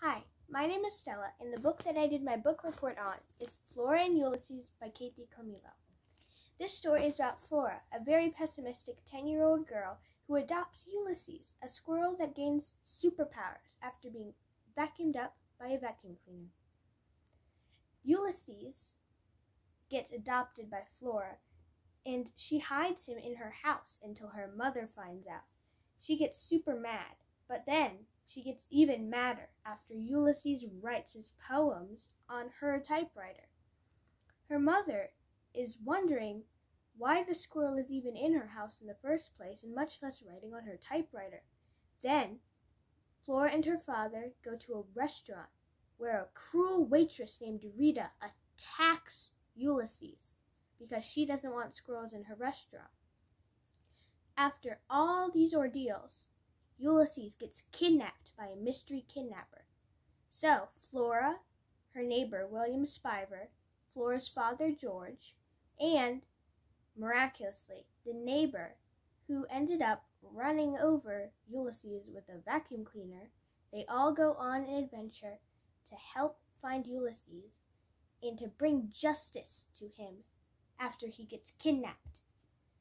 Hi, my name is Stella, and the book that I did my book report on is Flora and Ulysses by Katie Camilo. This story is about Flora, a very pessimistic 10-year-old girl who adopts Ulysses, a squirrel that gains superpowers after being vacuumed up by a vacuum cleaner. Ulysses gets adopted by Flora, and she hides him in her house until her mother finds out. She gets super mad, but then she gets even madder after Ulysses writes his poems on her typewriter. Her mother is wondering why the squirrel is even in her house in the first place, and much less writing on her typewriter. Then, Flora and her father go to a restaurant where a cruel waitress named Rita attacks Ulysses because she doesn't want squirrels in her restaurant. After all these ordeals, Ulysses gets kidnapped by a mystery kidnapper. So, Flora, her neighbor William Spiver, Flora's father George, and, miraculously, the neighbor who ended up running over Ulysses with a vacuum cleaner, they all go on an adventure to help find Ulysses and to bring justice to him after he gets kidnapped.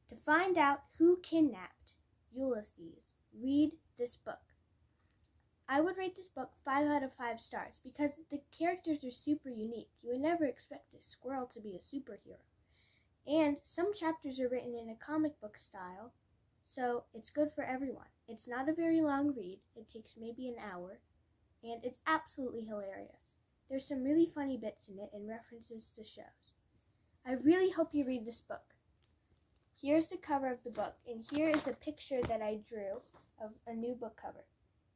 To find out who kidnapped Ulysses, read this book. I would rate this book 5 out of 5 stars because the characters are super unique. You would never expect a squirrel to be a superhero. And some chapters are written in a comic book style, so it's good for everyone. It's not a very long read. It takes maybe an hour, and it's absolutely hilarious. There's some really funny bits in it and references to shows. I really hope you read this book. Here's the cover of the book, and here is a picture that I drew of a new book cover.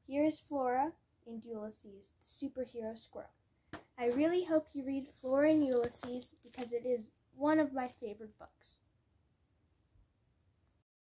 Here is Flora and Ulysses, the superhero squirrel. I really hope you read Flora and Ulysses because it is one of my favorite books.